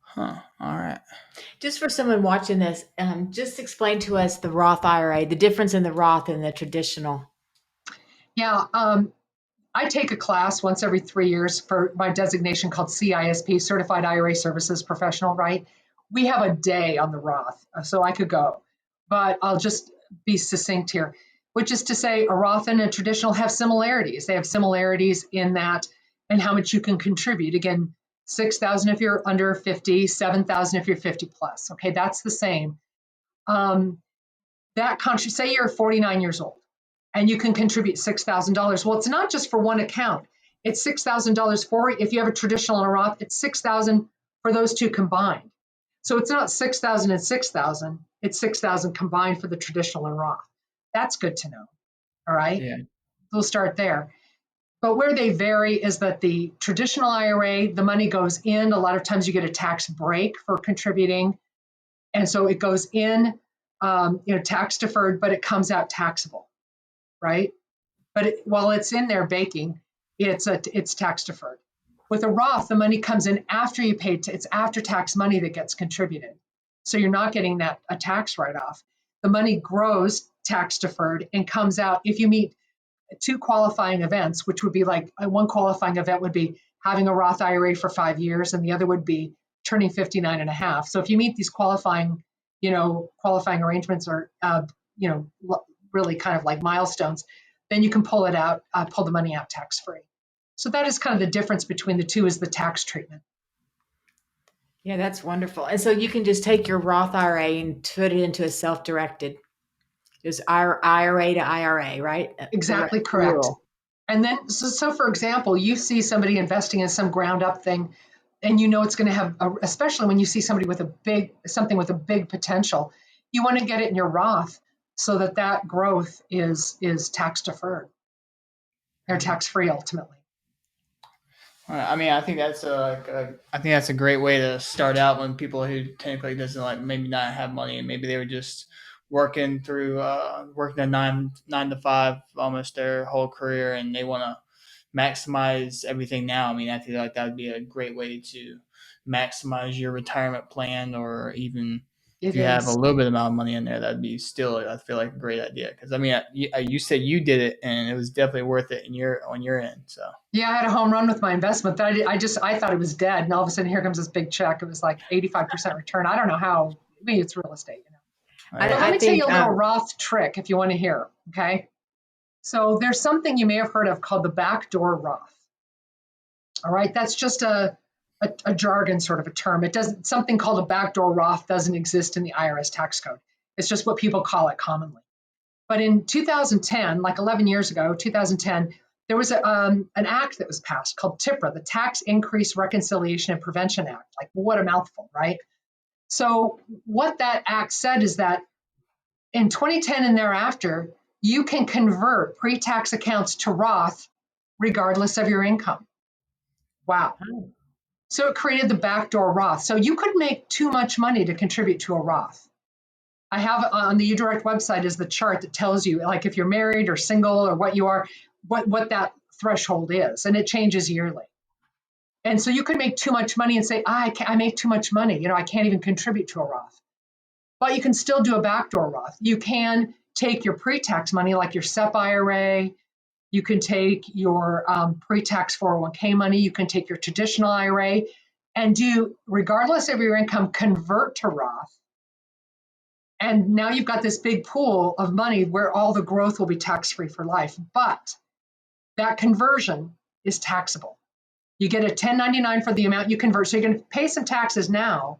Huh. All right. Just for someone watching this, just explain to us the Roth IRA, the difference in the Roth and the traditional. Yeah. I take a class once every 3 years for my designation called CISP, Certified IRA Services Professional, right? We have a day on the Roth, so I could go, but I'll just be succinct here, which is to say a Roth and a traditional have similarities. They have similarities in that and how much you can contribute. Again, 6,000 if you're under 50, 7,000 if you're 50 plus. Okay, that's the same. Say you're 49 years old and you can contribute $6,000. Well, it's not just for one account. It's $6,000 for, if you have a traditional and a Roth, it's $6,000 for those two combined. So it's not 6,000 and 6,000. It's 6,000 combined for the traditional and Roth. That's good to know. All right. Yeah. We'll start there. But where they vary is that the traditional IRA, the money goes in. A lot of times you get a tax break for contributing. And so it goes in, tax deferred, but it comes out taxable, right? But while it's in there baking, it's tax deferred. With a Roth, the money comes in after you pay. It's after tax money that gets contributed. So you're not getting a tax write-off. The money grows tax deferred and comes out if you meet two qualifying events, which would be like one qualifying event would be having a Roth IRA for 5 years, and the other would be turning 59 and a half. So if you meet these qualifying arrangements or, really kind of like milestones, then you can pull the money out tax-free. So that is kind of the difference between the two, is the tax treatment. Yeah, that's wonderful. And so you can just take your Roth IRA and put it into a self-directed. Just IRA to IRA, right? Exactly correct. And then, so for example, you see somebody investing in some ground up thing, and it's going to have, especially when you see somebody with something with a big potential, you want to get it in your Roth so that growth is tax deferred or tax free ultimately. I mean, I think that's a great way to start out when people who technically doesn't maybe not have money and maybe they were just working a 9 to 5 almost their whole career and they want to maximize everything now. I mean, I feel like that would be a great way to maximize your retirement plan, or even if you have a little bit amount of money in there, that'd be still, I feel like, a great idea. Because I mean, you said you did it, and it was definitely worth it on your end. So yeah, I had a home run with my investment. I thought it was dead, and all of a sudden here comes this big check. It was like 85% return. I don't know how. Maybe it's real estate, Let me tell you a little Roth trick if you want to hear. Okay. So there's something you may have heard of called the backdoor Roth. All right. That's just a jargon sort of a term. It doesn't, something called a backdoor Roth doesn't exist in the IRS tax code. It's just what people call it commonly. But in 2010, like 11 years ago, 2010, there was an act that was passed called TIPRA, the Tax Increase Reconciliation and Prevention Act. Like, what a mouthful, right? So what that act said is that in 2010 and thereafter, you can convert pre-tax accounts to Roth regardless of your income. Wow. So it created the backdoor Roth. So you could make too much money to contribute to a Roth. I have on the UDirect website is the chart that tells you, like, if you're married or single or what you are, what that threshold is, and it changes yearly. And so you could make too much money and say, I make too much money. I can't even contribute to a Roth. But you can still do a backdoor Roth. You can take your pre-tax money, like your SEP IRA. You can take your pre-tax 401k money. You can take your traditional IRA and do, regardless of your income, convert to Roth. And now you've got this big pool of money where all the growth will be tax-free for life. But that conversion is taxable. You get a 1099 for the amount you convert. So you're going to pay some taxes now,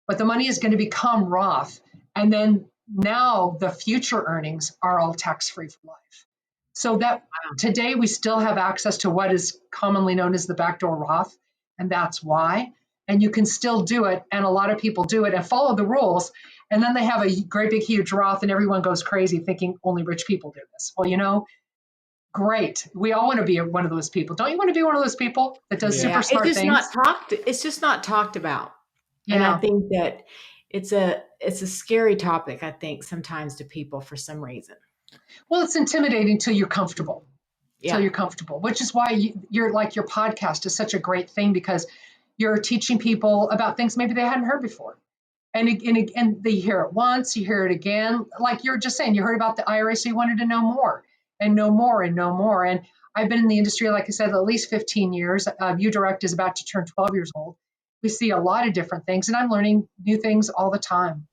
but the money is going to become Roth. And then now the future earnings are all tax-free for life. So that today we still have access to what is commonly known as the backdoor Roth. And that's why. And you can still do it. And a lot of people do it and follow the rules. And then they have a great big huge Roth and everyone goes crazy thinking only rich people do this. Well, great. We all want to be one of those people. Don't you want to be one of those people that does super smart things? It's just not talked about. Yeah. And I think that it's a scary topic, I think, sometimes to people for some reason. Well, it's intimidating till you're comfortable. Yeah. Till you're comfortable, which is why you're like, your podcast is such a great thing, because you're teaching people about things maybe they hadn't heard before. And they hear it once, you hear it again. Like you're just saying, you heard about the IRA, so you wanted to know more and know more and know more. And I've been in the industry, like I said, at least 15 years. UDirect is about to turn 12 years old. We see a lot of different things, and I'm learning new things all the time.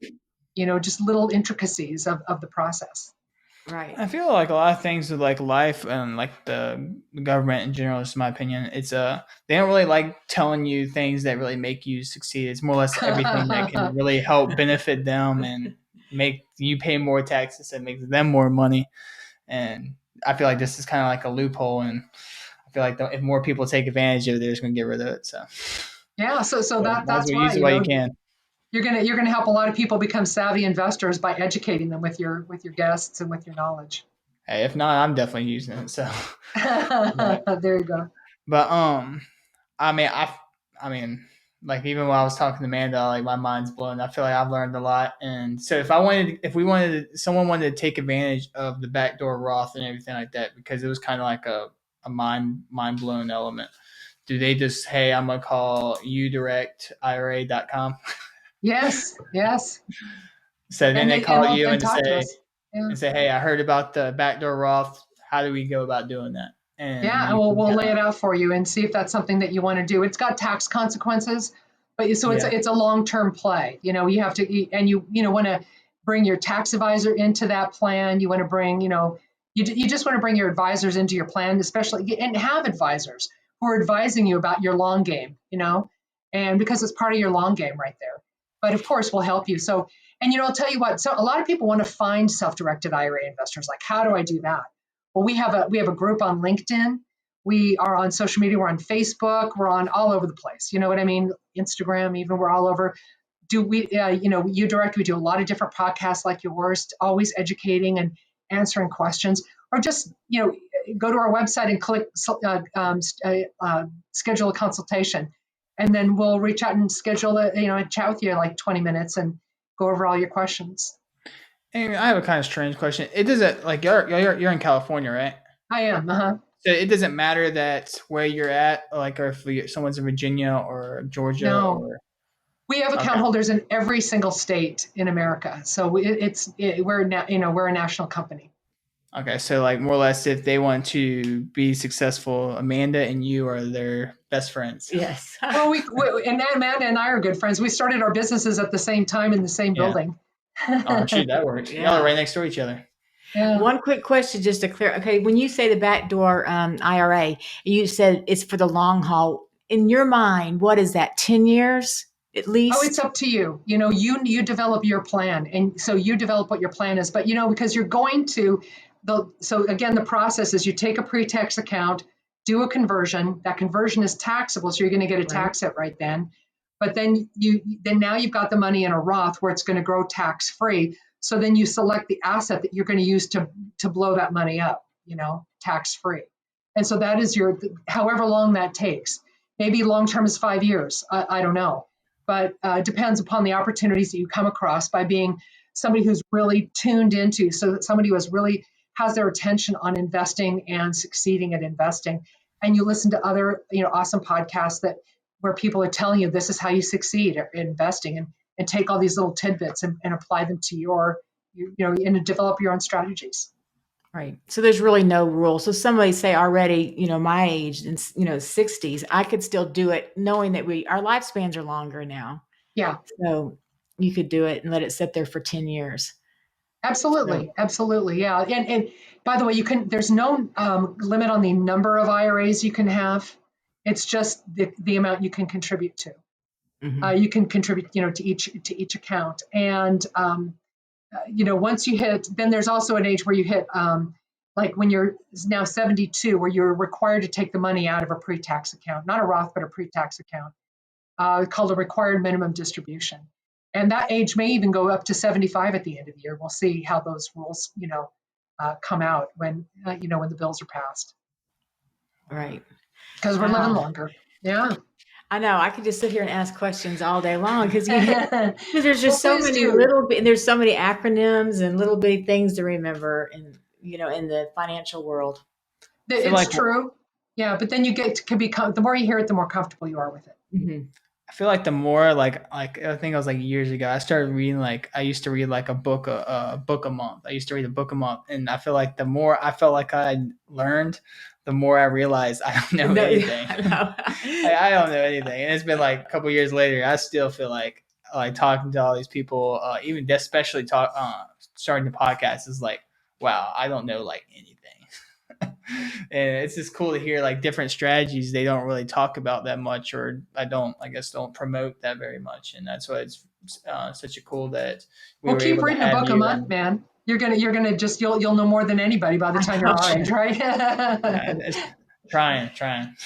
Just little intricacies of the process. Right. I feel like a lot of things with like life and like the government in general, just in my opinion, it's they don't really like telling you things that really make you succeed. It's more or less everything that can really help benefit them and make you pay more taxes and makes them more money. And I feel like this is kind of like a loophole, and I feel like if more people take advantage of it, they're just going to get rid of it. So yeah, so that's why use it while you can. You're gonna help a lot of people become savvy investors by educating them with your guests and with your knowledge. Hey, if not, I'm definitely using it. So there you go. But I mean, like even while I was talking to Amanda, like my mind's blown. I feel like I've learned a lot. And so if someone wanted to take advantage of the backdoor Roth and everything like that, because it was kind of like a mind blown element. Do they just, hey, I'm gonna call udirectira.com? Yes. So then they call you and say, hey, I heard about the backdoor Roth. How do we go about doing that? And we'll lay it out for you and see if that's something that you want to do. It's got tax consequences, but it's a long-term play. You have to, and you want to bring your tax advisor into that plan. You want to bring, you just want to bring your advisors into your plan, especially, and have advisors who are advising you about your long game, and because it's part of your long game right there. But of course, we'll help you. So, and I'll tell you what. So, a lot of people want to find self-directed IRA investors. Like, how do I do that? Well, we have a group on LinkedIn. We are on social media. We're on Facebook. We're on all over the place. You know what I mean? Instagram, even, we're all over. UDirect, we do a lot of different podcasts like yours, always educating and answering questions. Or just go to our website and click schedule a consultation. And then we'll reach out and schedule a chat with you in like 20 minutes and go over all your questions. And I have a kind of strange question. It doesn't, like, you're in California, right? I am. So it doesn't matter that where you're at, like, or if someone's in Virginia or Georgia. No. We have account holders in every single state in America. So we're a national company. Okay, so like more or less, if they want to be successful, Amanda and you are their best friends. Yes. Well, and Amanda and I are good friends. We started our businesses at the same time in the same building. Oh, shoot, that works. Yeah. Y'all are right next to each other. Yeah. One quick question, just to clear. Okay, when you say the backdoor IRA, you said it's for the long haul. In your mind, what is that? 10 years at least? Oh, it's up to you. You develop your plan, and so you develop what your plan is. But because you're going to so again, the process is you take a pre-tax account, do a conversion. That conversion is taxable, so you're going to get a tax hit right then. But then now you've got the money in a Roth where it's going to grow tax free. So then you select the asset that you're going to use to blow that money up, tax free. And so that is however long that takes. Maybe long term is 5 years. I don't know. But it depends upon the opportunities that you come across by being somebody who's really tuned into, so that somebody who has their attention on investing and succeeding at investing. And you listen to other, awesome podcasts where people are telling you this is how you succeed at investing, and take all these little tidbits and apply them to and develop your own strategies. Right. So there's really no rule. So somebody say already, my age in 60s, I could still do it knowing that our lifespans are longer now. Yeah. So you could do it and let it sit there for 10 years. Absolutely. So. Absolutely. Yeah. And by the way, there's no limit on the number of IRAs you can have. It's just the amount you can contribute to. Mm-hmm. You can contribute, to each account. And, once you hit, then there's also an age where you hit, like when you're now 72, where you're required to take the money out of a pre-tax account, not a Roth, but a pre-tax account, called a required minimum distribution. And that age may even go up to 75 at the end of the year. We'll see how those rules, come out when the bills are passed. Right. Because we're living longer. Yeah. I know. I could just sit here and ask questions all day long because there's just so many there's so many acronyms and little bitty things to remember in the financial world. It's true. Yeah. But then the more you hear it, the more comfortable you are with it. Mm-hmm. I feel like the more like I think it was like years ago, I started reading I used to read like a book a month. I used to read a book a month, and I feel like the more I felt like I learned, the more I realized I don't know anything. I don't know anything, and it's been like a couple of years later. I still feel like talking to all these people, even especially starting the podcast is like, wow, I don't know like anything. And it's just cool to hear like different strategies they don't really talk about that much, or I guess don't promote that very much. And that's why it's such a cool that we were keep able reading to a book a month, man. You're gonna just you'll know more than anybody by the time you're our age, right? Trying.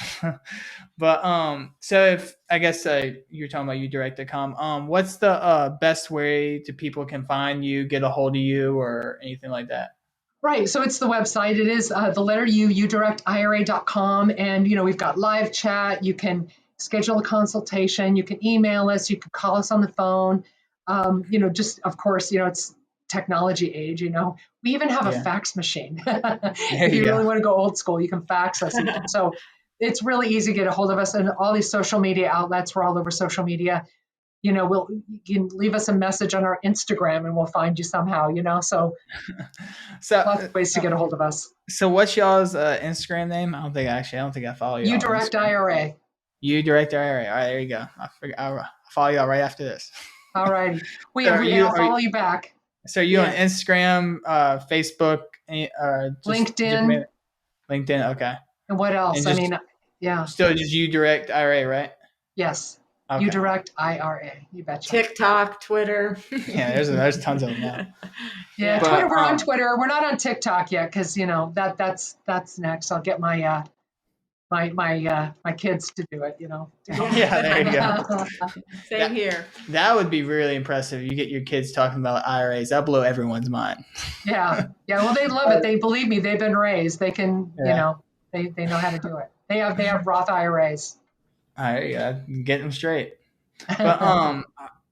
But so if I guess you're talking about udirect.com, what's the best way to people can find you, get a hold of you, or anything like that? Right. So it's the website. It is the letter U, udirectira.com. And, we've got live chat. You can schedule a consultation. You can email us. You can call us on the phone. Just, of course, it's technology age, We even have a fax machine. If you really want to go old school, you can fax us. So it's really easy to get a hold of us. And all these social media outlets, we're all over social media. You can leave us a message on our Instagram and we'll find you somehow, so lots of ways to get a hold of us. So what's y'all's Instagram name? I don't think I follow you. Udirect IRA. Udirect IRA. All right, there you go. I'll follow y'all right after this. All righty. I'll follow you back. So you on Instagram, Facebook, LinkedIn. LinkedIn, okay. And what else? Still just Udirect IRA, right? Yes. Okay. Udirect IRA. You betcha. TikTok, Twitter. Yeah, there's tons of them now. Yeah, but, Twitter. We're on Twitter. We're not on TikTok yet because that's next. I'll get my my kids to do it. Yeah, there you go. Same here. That would be really impressive. You get your kids talking about IRAs. That'll blow everyone's mind. Yeah. Well, they love it. They believe me. They've been raised. They can. They know how to do it. They have Roth IRAs. All right, get them straight. But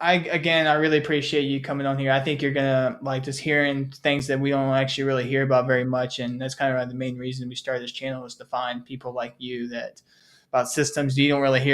I really appreciate you coming on here. I think you're gonna like just hearing things that we don't actually really hear about very much, and that's kind of the main reason we started this channel is to find people like you about systems you don't really hear